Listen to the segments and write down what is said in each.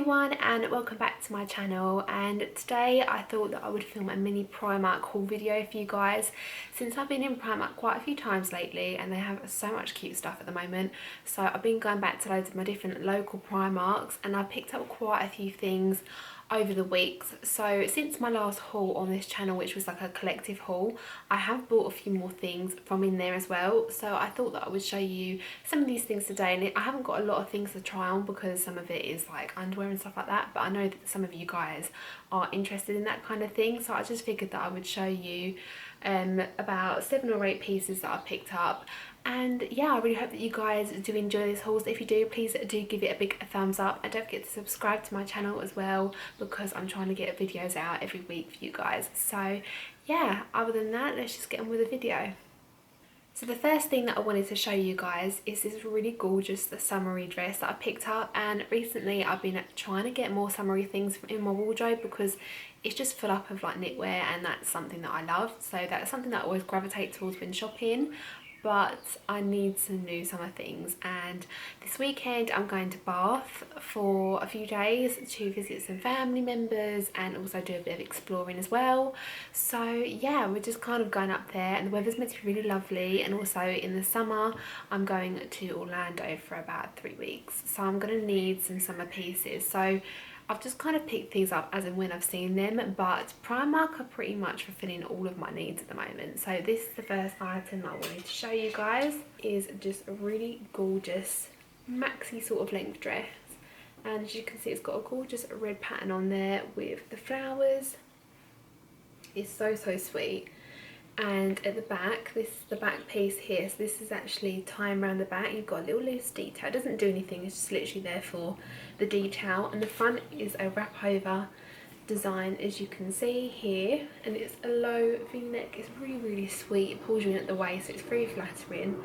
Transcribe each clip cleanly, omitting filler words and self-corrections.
everyone and welcome back to my channel, and today I thought that I would film a mini Primark haul video for you guys since I've been in Primark quite a few times lately and they have so much cute stuff at the moment. So I've been going back to loads of my different local Primarks and I picked up quite a few things over the weeks. So since my last haul on this channel, which was like a collective haul, I have bought a few more things from in there as well. So I thought that I would show you some of these things today, and I haven't got a lot of things to try on because some of it is like underwear and stuff like that, but I know that some of you guys are interested in that kind of thing, so I just figured that I would show you about 7 or 8 pieces that I picked up. And yeah, I really hope that you guys do enjoy these hauls. If you do, please do give it a big thumbs up and don't forget to subscribe to my channel as well, because I'm trying to get videos out every week for you guys. So yeah, other than that, let's just get on with the video. So the first thing that I wanted to show you guys is this really gorgeous summery dress that I picked up, and recently I've been trying to get more summery things in my wardrobe because it's just full up of like knitwear, and that's something that I love. So that's something that I always gravitate towards when shopping, but I need some new summer things. And this weekend I'm going to Bath for a few days to visit some family members and also do a bit of exploring as well. So yeah, we're just kind of going up there and the weather's meant to be really lovely, and also in the summer I'm going to Orlando for about 3 weeks, so I'm going to need some summer pieces. So I've just kind of picked these up as and when I've seen them, but Primark are pretty much fulfilling all of my needs at the moment. So this is the first item that I wanted to show you guys. Is just a really gorgeous maxi sort of length dress, and as you can see it's got a gorgeous red pattern on there with the flowers. It's so sweet. And at the back, this is the back piece here, so this is actually tying around the back. You've got a little loose detail, it doesn't do anything, it's just literally there for the detail. And the front is a wrap over design, as you can see here, and it's a low v-neck. It's really sweet. It pulls you in at the waist, so it's very flattering.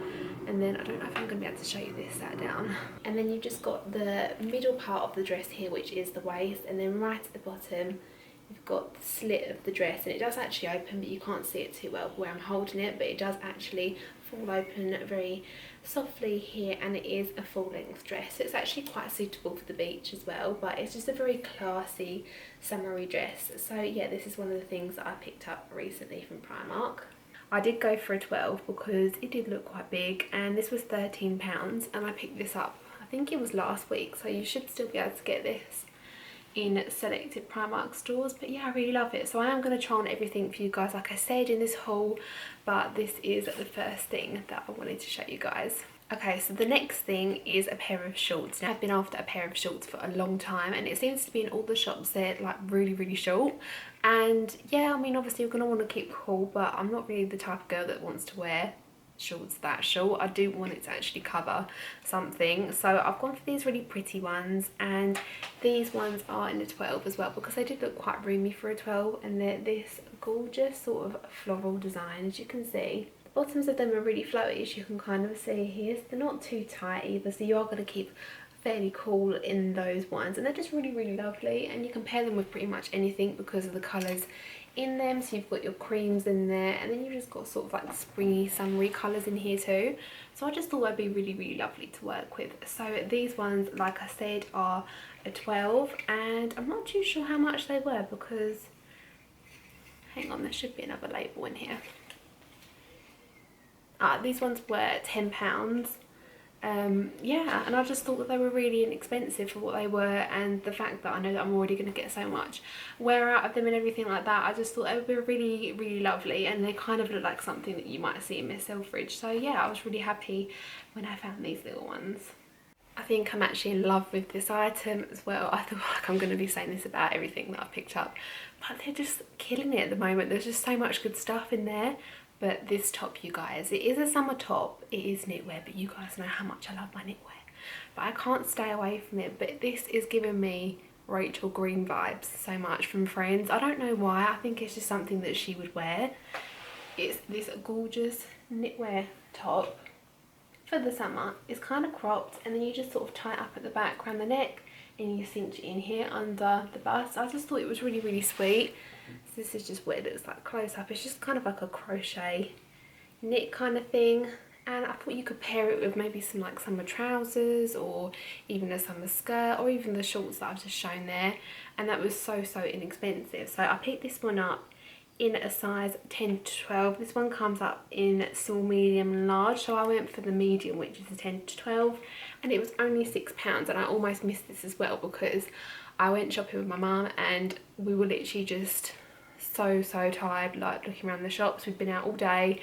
And then I don't know if I'm going to be able to show you this sat down. And then you've just got the middle part of the dress here, which is the waist, and then right at the bottom you've got the slit of the dress, and it does actually open, but you can't see it too well where I'm holding it, but it does actually fall open very softly here, and it is a full length dress, so it's actually quite suitable for the beach as well. But it's just a very classy summery dress. So yeah, this is one of the things that I picked up recently from Primark. I did go for a 12 because it did look quite big, and this was £13, and I picked this up, I think it was last week, so you should still be able to get this in selected Primark stores. But yeah, I really love it. So I am going to try on everything for you guys, like I said, in this haul, but this is the first thing that I wanted to show you guys. Okay, so the next thing is a pair of shorts. Now I've been after a pair of shorts for a long time, and it seems to be in all the shops they're like really short. And yeah, I mean obviously you're going to want to keep cool, but I'm not really the type of girl that wants to wear shorts that short. I do want it to actually cover something, so I've gone for these really pretty ones, and these ones are in a 12 as well because they did look quite roomy for a 12, and they're this gorgeous sort of floral design. As you can see, the bottoms of them are really flowy, as you can kind of see here. So they're not too tight either, so you are going to keep fairly cool in those ones, and they're just really lovely, and you can pair them with pretty much anything because of the colours in them. So you've got your creams in there, and then you've just got sort of like springy summery colours in here too. So I just thought they'd be really lovely to work with. So these ones, like I said, are a 12, and I'm not too sure how much they were because, hang on, there should be another label in here. These ones were £10. Yeah, and I just thought that they were really inexpensive for what they were, and the fact that I know that I'm already going to get so much wear out of them and everything like that, I just thought they would be really lovely, and they kind of look like something that you might see in Miss Selfridge. So yeah, I was really happy when I found these little ones. I think I'm actually in love with this item as well. I feel like I'm going to be saying this about everything that I've picked up, but they're just killing it at the moment. There's just so much good stuff in there. But this top, you guys, it is a summer top, it is knitwear, but you guys know how much I love my knitwear, but I can't stay away from it. But this is giving me Rachel Green vibes so much from Friends. I don't know why, I think it's just something that she would wear. It's this gorgeous knitwear top for the summer. It's kind of cropped, and then you just sort of tie it up at the back around the neck, and you cinch it in here under the bust. I just thought it was really sweet. So this is just what it looks like close up. It's just kind of like a crochet knit kind of thing, and I thought you could pair it with maybe some like summer trousers or even a summer skirt or even the shorts that I've just shown there, and that was so inexpensive. So I picked this one up in a size 10 to 12. This one comes up in small, medium, large, so I went for the medium, which is a 10 to 12, and it was only £6. And I almost missed this as well because I went shopping with my mum and we were literally just so tired, like looking around the shops. We'd been out all day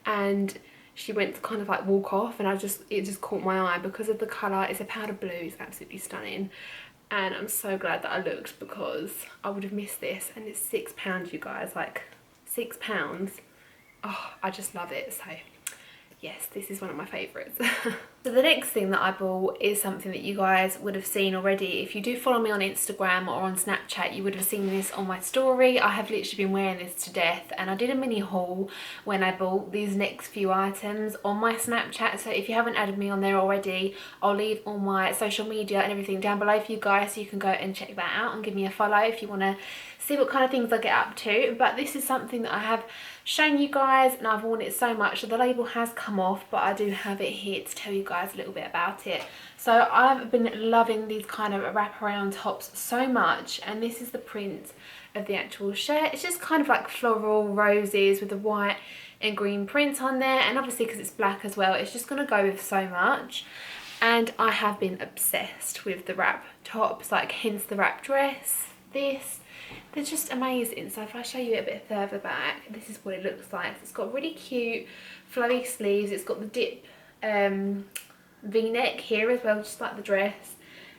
and she went to kind of like walk off, and it just caught my eye because of the colour. It's a powder blue, it's absolutely stunning, and I'm so glad that I looked because I would have missed this. And it's £6, you guys, like £6. Oh, I just love it. So yes, this is one of my favourites. So the next thing that I bought is something that you guys would have seen already. If you do follow me on Instagram or on Snapchat, you would have seen this on my story. I have literally been wearing this to death, and I did a mini haul when I bought these next few items on my Snapchat. So if you haven't added me on there already, I'll leave all my social media and everything down below for you guys, so you can go and check that out and give me a follow if you want to see what kind of things I get up to. But this is something that I have shown you guys and I've worn it so much. So the label has come off, but I do have it here to tell you guys a little bit about it. So I've been loving these kind of wraparound tops so much, and this is the print of the actual shirt. It's just kind of like floral roses with the white and green print on there, and obviously because it's black as well, it's just going to go with so much. And I have been obsessed with the wrap tops, like hence the wrap dress. They're just amazing. So if I show you it a bit further back, this is what it looks like. It's got really cute flowy sleeves. It's got the dip v-neck here as well, just like the dress.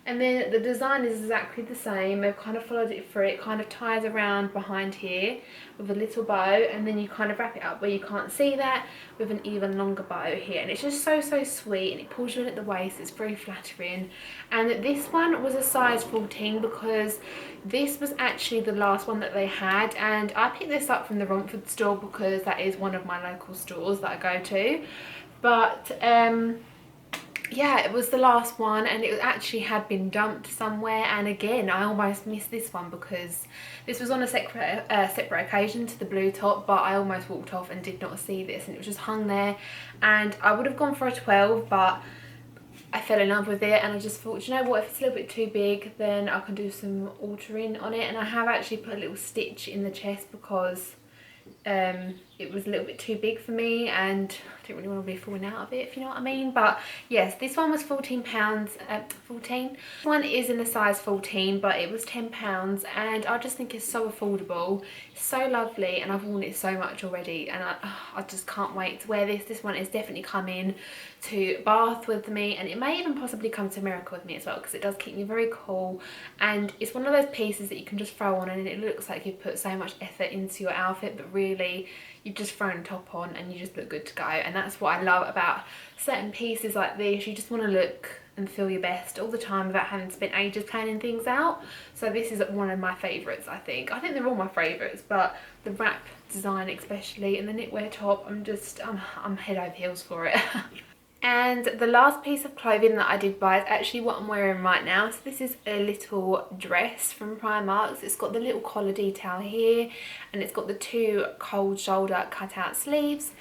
And then the design is exactly the same. They've kind of followed it through. It kind of ties around behind here with a little bow, and then you kind of wrap it up where you can't see that with an even longer bow here. And it's just so sweet, and it pulls you in at the waist. It's very flattering. And this one was a size 14 because this was actually the last one that they had, and I picked this up from the Romford store because that is one of my local stores that I go to. But yeah, it was the last one, and it actually had been dumped somewhere. And again, I almost missed this one because this was on a separate occasion to the blue top, but I almost walked off and did not see this, and it was just hung there. And I would have gone for a 12, but I fell in love with it, and I just thought, you know what, if it's a little bit too big, then I can do some altering on it. And I have actually put a little stitch in the chest because it was a little bit too big for me, and I didn't really want to be falling out of it, if you know what I mean. But yes, this one was £14. 14. This one is in a size 14, but it was £10, and I just think it's so affordable. It's so lovely, and I've worn it so much already, and I just can't wait to wear this. This one is definitely coming to Bath with me, and it may even possibly come to America with me as well, because it does keep me very cool. And it's one of those pieces that you can just throw on, and it looks like you've put so much effort into your outfit, but really you've just thrown a top on and you just look good to go. And that's what I love about certain pieces like this. You just want to look and feel your best all the time without having to spend ages planning things out. So this is one of my favourites, I think. I think they're all my favourites, but the wrap design especially, and the knitwear top, I'm head over heels for it. And the last piece of clothing that I did buy is actually what I'm wearing right now. So this is a little dress from Primark. So it's got the little collar detail here, and it's got the two cold shoulder cutout sleeves,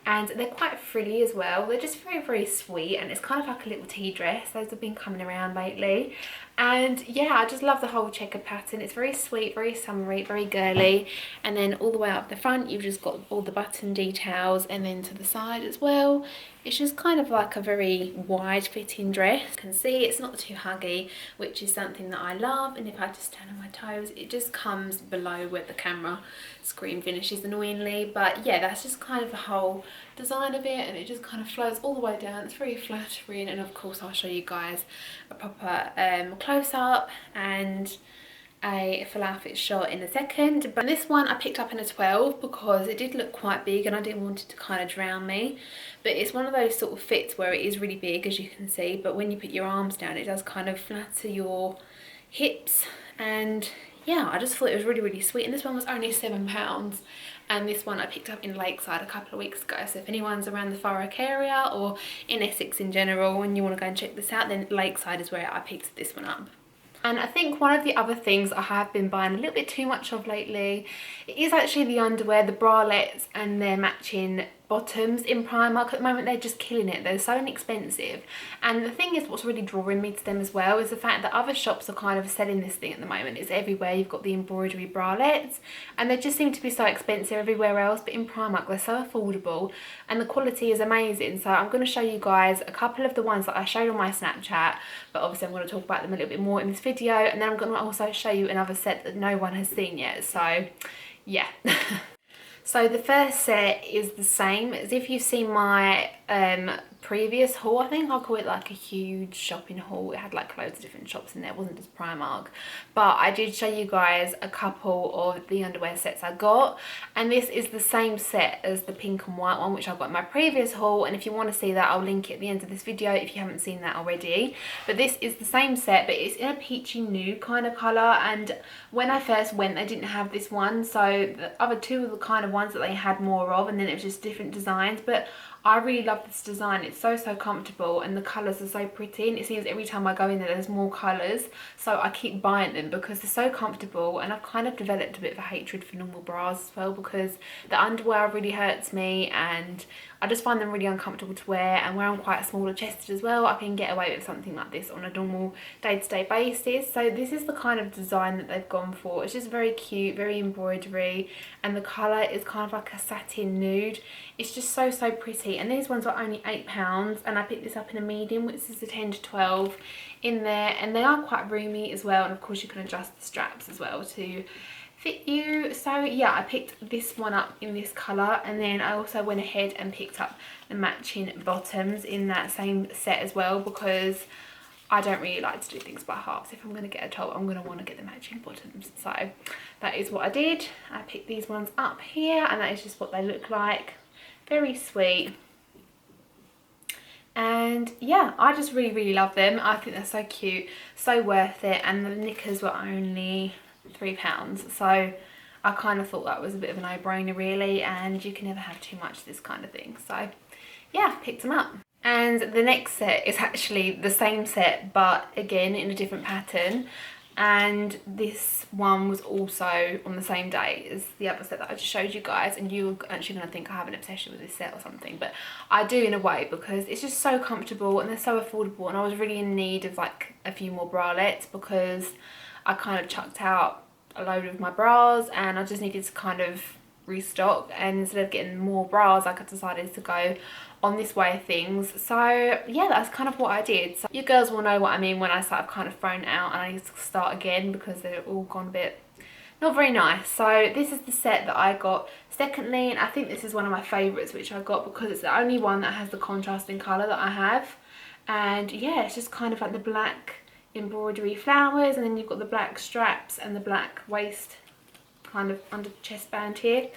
and they're quite frilly as well. They're just very sweet, and it's kind of like a little tea dress. Those have been coming around lately. And yeah, I just love the whole checkered pattern. It's very sweet, very summery, very girly. And then all the way up the front, you've just got all the button details, and then to the side as well. It's just kind of like a very wide fitting dress. You can see it's not too huggy, which is something that I love. And if I just stand on my toes, it just comes below where the camera screen finishes annoyingly. But yeah, that's just kind of the whole design of it, and it just kind of flows all the way down. It's very flattering, and of course I'll show you guys a proper close-up and a full outfit shot in a second. But this one I picked up in a 12 because it did look quite big, and I didn't want it to kind of drown me. But it's one of those sort of fits where it is really big, as you can see, but when you put your arms down, it does kind of flatter your hips. And yeah, I just thought it was really sweet. And this one was only £7, and this one I picked up in Lakeside a couple of weeks ago. So if anyone's around the Thurrock area or in Essex in general and you want to go and check this out, then Lakeside is where I picked this one up. And I think one of the other things I have been buying a little bit too much of lately, it is actually the underwear, the bralettes and their matching bottoms in Primark at the moment. They're just killing it. They're so inexpensive, and the thing is, what's really drawing me to them as well is the fact that other shops are kind of selling this thing at the moment. It's everywhere. You've got the embroidery bralettes, and they just seem to be so expensive everywhere else, but in Primark they're so affordable and the quality is amazing. So I'm going to show you guys a couple of the ones that I showed on my Snapchat, but obviously I'm going to talk about them a little bit more in this video, and then I'm going to also show you another set that no one has seen yet. So yeah. So the first set is the same as if you've seen my previous haul. I think I'll call it like a huge shopping haul. It had like loads of different shops in there. It wasn't just Primark. But I did show you guys a couple of the underwear sets I got. And this is the same set as the pink and white one, which I got in my previous haul. And if you want to see that, I'll link it at the end of this video if you haven't seen that already. But this is the same set, but it's in a peachy nude kind of colour. And when I first went, they didn't have this one. So the other two were the kind of ones that they had more of, and then it was just different designs. But I really love this design. It's so comfortable, and the colours are so pretty, and it seems every time I go in there there's more colours, so I keep buying them because they're so comfortable. And I've kind of developed a bit of a hatred for normal bras as well, because the underwear really hurts me and I just find them really uncomfortable to wear, and where I'm quite smaller chested as well, I can get away with something like this on a normal day-to-day basis. So this is the kind of design that they've gone for. It's just very cute, very embroidery, and the colour is kind of like a satin nude. It's just so pretty, and these ones are only £8, and I picked this up in a medium, which is a 10 to 12 in there, and they are quite roomy as well, and of course you can adjust the straps as well to fit you. So yeah, I picked this one up in this colour, and then I also went ahead and picked up the matching bottoms in that same set as well, because I don't really like to do things by halves. If I'm going to get a top, I'm going to want to get the matching bottoms. So that is what I did. I picked these ones up here, and that is just what they look like. Very sweet. And yeah, I just really love them. I think they're so cute, so worth it, and the knickers were only £3, so I kind of thought that was a bit of a no-brainer really, and you can never have too much of this kind of thing. So yeah, picked them up. And the next set is actually the same set, but again in a different pattern, and this one was also on the same day as the other set that I just showed you guys, and you're actually going to think I have an obsession with this set or something, but I do in a way, because it's just so comfortable and they're so affordable, and I was really in need of like a few more bralettes because I kind of chucked out a load of my bras and I just needed to kind of restock, and instead of getting more bras, I decided to go on this way of things. So yeah, that's kind of what I did. So you girls will know what I mean when I say I've kind of thrown it out and I need to start again, because they're all gone a bit not very nice. So this is the set that I got secondly, and I think this is one of my favourites, which I got because it's the only one that has the contrasting colour that I have. And yeah, it's just kind of like the black embroidery flowers, and then you've got the black straps and the black waist kind of under the chest band here.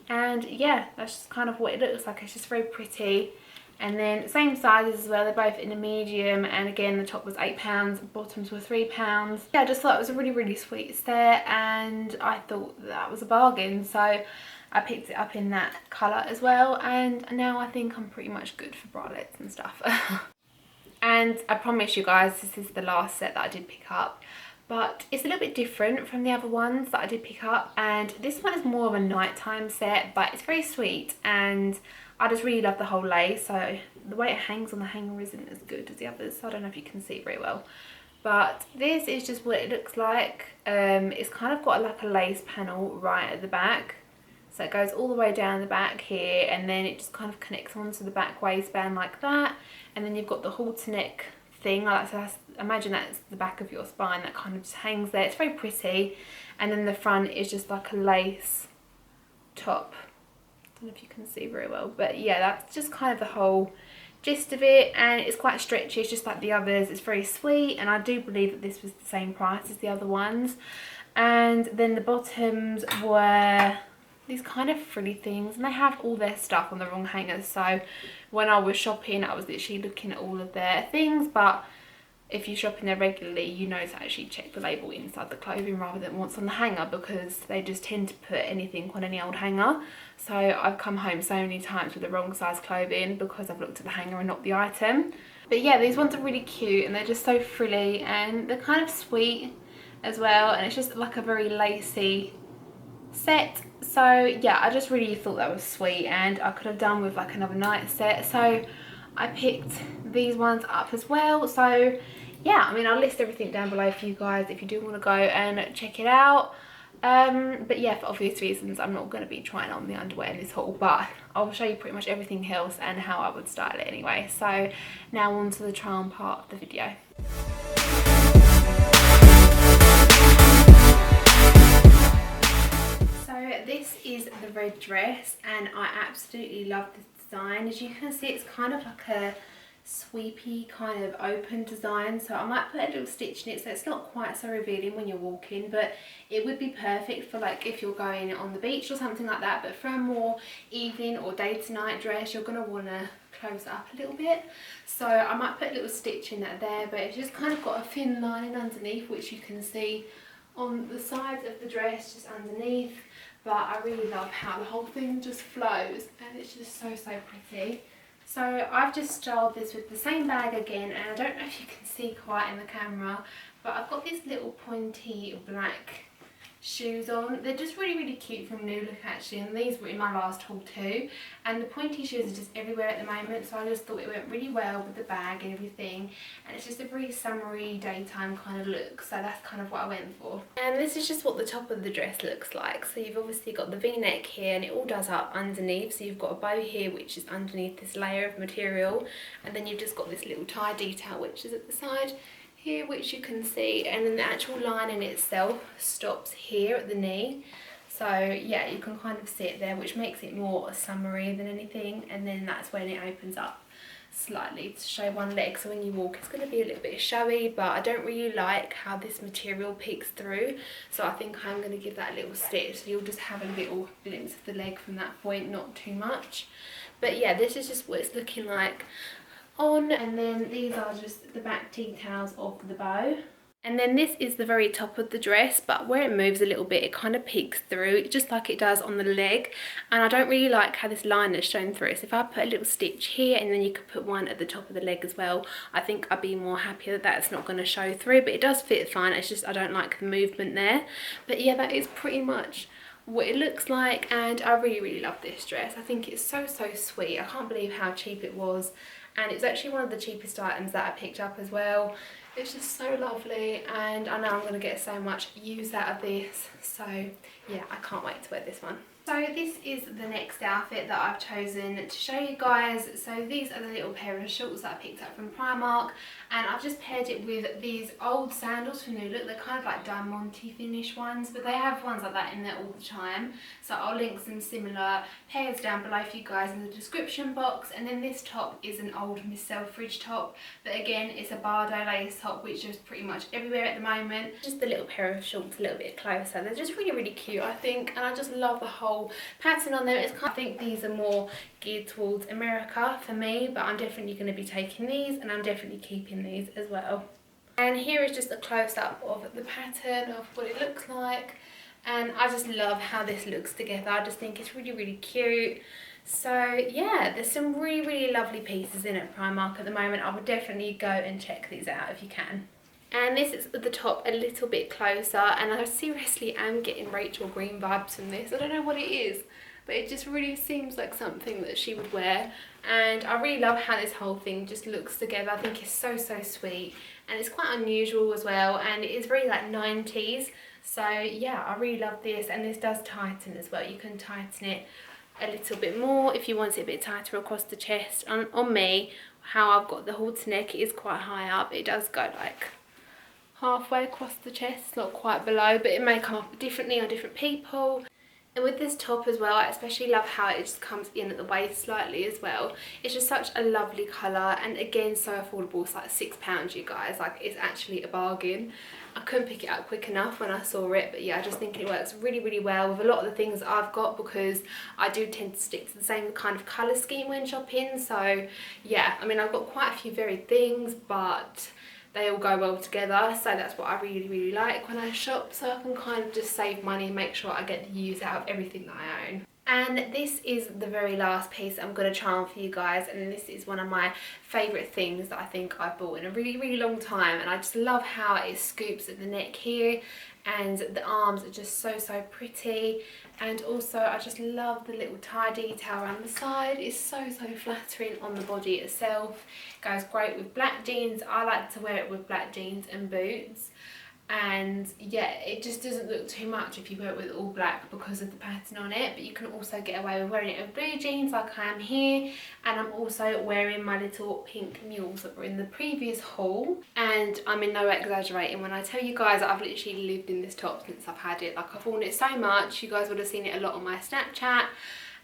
And yeah, that's just kind of what it looks like. It's just very pretty. And then same sizes as well, they're both in a medium, and again the top was £8, bottoms were £3. Yeah, I just thought it was a really sweet set, and I thought that was a bargain, so I picked it up in that colour as well, and now I think I'm pretty much good for bralettes and stuff. And I promise you guys, this is the last set that I did pick up, but it's a little bit different from the other ones that I did pick up, and this one is more of a nighttime set, but it's very sweet, and I just really love the whole lace. So the way it hangs on the hanger isn't as good as the others, so I don't know if you can see it very well, but this is just what it looks like. It's kind of got like a lace panel right at the back, so it goes all the way down the back here, and then it just kind of connects onto the back waistband like that, and then you've got the halter neck thing, like, so imagine that's the back of your spine that kind of just hangs there. It's very pretty, and then the front is just like a lace top. I don't know if you can see very well, but yeah, that's just kind of the whole gist of it, and it's quite stretchy. It's just like the others. It's very sweet, and I do believe that this was the same price as the other ones. And then the bottoms were these kind of frilly things, and they have all their stuff on the wrong hangers, so when I was shopping I was literally looking at all of their things, but if you shop in there regularly, you know to actually check the label inside the clothing rather than what's on the hanger, because they just tend to put anything on any old hanger. So I've come home so many times with the wrong size clothing because I've looked at the hanger and not the item. But yeah, these ones are really cute, and they're just so frilly, and they're kind of sweet as well, and it's just like a very lacy set. So yeah, I just really thought that was sweet, and I could have done with like another night set, so I picked these ones up as well. So yeah, I mean, I'll list everything down below for you guys if you do want to go and check it out. But yeah, for obvious reasons, I'm not going to be trying on the underwear in this haul, but I'll show you pretty much everything else and how I would style it anyway. So now on to the try on part of the video. So this is the red dress, and I absolutely love this design. As you can see, it's kind of like a sweepy kind of open design, so I might put a little stitch in it so it's not quite so revealing when you're walking, but it would be perfect for like if you're going on the beach or something like that. But for a more evening or day to night dress, you're going to want to close it up a little bit, so I might put a little stitch in that there, but it's just kind of got a thin lining underneath, which you can see on the sides of the dress just underneath. But I really love how the whole thing just flows, and it's just so pretty. So I've just styled this with the same bag again, and I don't know if you can see quite in the camera, but I've got these little pointy black shoes on. They're just really cute from New Look actually, and these were in my last haul too, and the pointy shoes are just everywhere at the moment, so I just thought it went really well with the bag and everything, and it's just a very summery daytime kind of look, so that's kind of what I went for. And this is just what the top of the dress looks like. So you've obviously got the v-neck here, and it all does up underneath, so you've got a bow here which is underneath this layer of material, and then you've just got this little tie detail which is at the side here, which you can see, and then the actual lining itself stops here at the knee. So yeah, you can kind of see it there, which makes it more summery than anything, and then that's when it opens up slightly to show one leg, so when you walk it's going to be a little bit showy, but I don't really like how this material peeks through, so I think I'm going to give that a little stitch, so you'll just have a little glimpse of the leg from that point, not too much. But yeah, this is just what it's looking like on, and then these are just the back details of the bow. And then this is the very top of the dress, but where it moves a little bit, it kind of peeks through, just like it does on the leg. And I don't really like how this line is shown through. So if I put a little stitch here, and then you could put one at the top of the leg as well, I think I'd be more happy that that's not going to show through. But it does fit fine, it's just I don't like the movement there. But yeah, that is pretty much what it looks like, and I really love this dress. I think it's so sweet. I can't believe how cheap it was, and it's actually one of the cheapest items that I picked up as well. It's just so lovely, and I know I'm going to get so much use out of this, so yeah, I can't wait to wear this one. So this is the next outfit that I've chosen to show you guys. So these are the little pair of shorts that I picked up from Primark, and I've just paired it with these old sandals from New Look. They're kind of like diamante finish ones, but they have ones like that in there all the time. So I'll link some similar pairs down below for you guys in the description box. And then this top is an old Miss Selfridge top, but again it's a Bardo lace top, which is pretty much everywhere at the moment. Just the little pair of shorts a little bit closer. They're just really cute, I think, and I just love the whole pattern on them. It's kind of, I think these are more geared towards America for me, but I'm definitely going to be taking these, and I'm definitely keeping these as well. And here is just a close-up of the pattern of what it looks like, and I just love how this looks together. I just think it's really cute. So yeah, there's some really lovely pieces in at Primark at the moment. I would definitely go and check these out if you can. And this is at the top a little bit closer, and I seriously am getting Rachel Green vibes from this. I don't know what it is, but it just really seems like something that she would wear, and I really love how this whole thing just looks together. I think it's so sweet, and it's quite unusual as well, and it is very like 90s. So yeah, I really love this, and this does tighten as well. You can tighten it a little bit more if you want it a bit tighter across the chest. On me, how I've got the halter neck, it is quite high up. It does go like halfway across the chest, not quite below, but it may come up differently on different people. And with this top as well, I especially love how it just comes in at the waist slightly as well. It's just such a lovely colour, and again so affordable. It's like £6, you guys, like it's actually a bargain. I couldn't pick it up quick enough when I saw it, but yeah, I just think it works really well with a lot of the things that I've got, because I do tend to stick to the same kind of colour scheme when shopping. So yeah, I mean, I've got quite a few varied things, but they all go well together, so that's what I really like when I shop, so I can kind of just save money and make sure I get the use out of everything that I own. And this is the very last piece I'm going to try on for you guys, and this is one of my favourite things that I think I've bought in a really long time, and I just love how it scoops at the neck here, and the arms are just so pretty. And also I just love the little tie detail around the side. It's so flattering on the body itself. It goes great with black jeans. I like to wear it with black jeans and boots. And yeah, it just doesn't look too much if you wear it with all black because of the pattern on it, but you can also get away with wearing it with blue jeans like I am here. And I'm also wearing my little pink mules that were in the previous haul, and I'm in no way exaggerating when I tell you guys that I've literally lived in this top since I've had it. Like, I've worn it so much. You guys would have seen it a lot on my Snapchat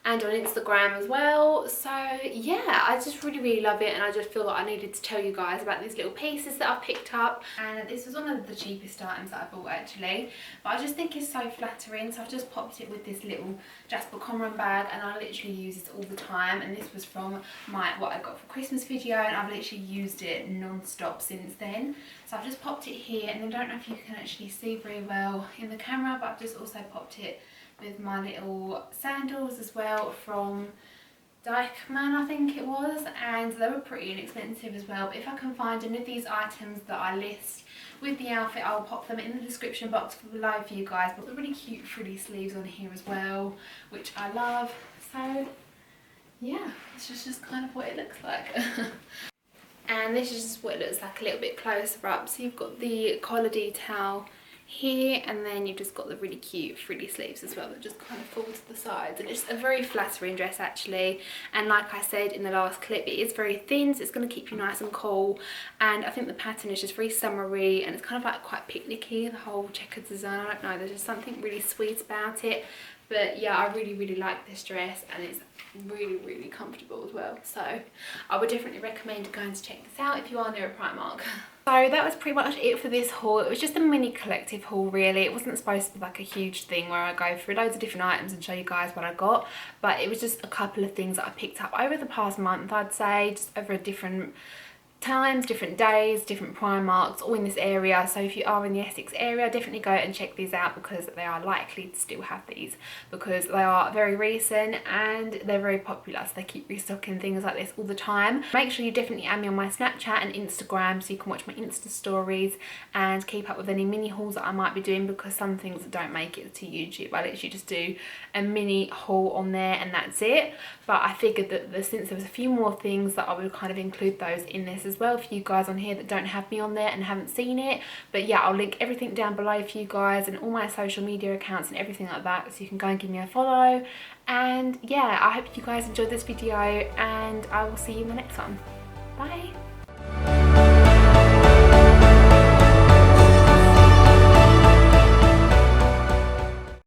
and on Instagram as well. So yeah, I just really love it, and I just feel like I needed to tell you guys about these little pieces that I've picked up. And this was one of the cheapest items that I bought actually, but I just think it's so flattering, so I've just popped it with this little Jasper Conran bag, and I literally use this all the time. And this was from my what I got for Christmas video, and I've literally used it non-stop since then. So I've just popped it here, and I don't know if you can actually see very well in the camera, but I've just also popped it with my little sandals as well from Dykeman, I think it was, and they were pretty inexpensive as well. But if I can find any of these items that I list with the outfit, I'll pop them in the description box below for you guys. But the really cute frilly sleeves on here as well, which I love. So yeah, this is just kind of what it looks like. And this is just what it looks like a little bit closer up. So you've got the collar detail here, and then you've just got the really cute frilly sleeves as well that just kind of fall to the sides. And it's a very flattering dress actually, and like I said in the last clip, it is very thin, so it's going to keep you nice and cool. And I think the pattern is just very summery, and it's kind of like quite picnicky, the whole checkered design. I don't know, there's just something really sweet about it. But yeah, I really like this dress, and it's really comfortable as well. So I would definitely recommend going to check this out if you are near a Primark. So that was pretty much it for this haul. It was just a mini collective haul really. It wasn't supposed to be like a huge thing where I go through loads of different items and show you guys what I got, but it was just a couple of things that I picked up over the past month, I'd say, just over different times, different days, different Primarks, all in this area. So if you are in the Essex area, definitely go and check these out, because they are likely to still have these, because they are very recent and they're very popular, so they keep restocking things like this all the time. Make sure you definitely add me on my Snapchat and Instagram so you can watch my Insta stories and keep up with any mini hauls that I might be doing, because some things don't make it to YouTube. I literally just do a mini haul on there and that's it. But I figured that since there was a few more things, that I would kind of include those in this as well for you guys on here that don't have me on there and haven't seen it. But yeah, I'll link everything down below for you guys, and all my social media accounts and everything like that, so you can go and give me a follow. And yeah, I hope you guys enjoyed this video, and I will see you in the next one. Bye.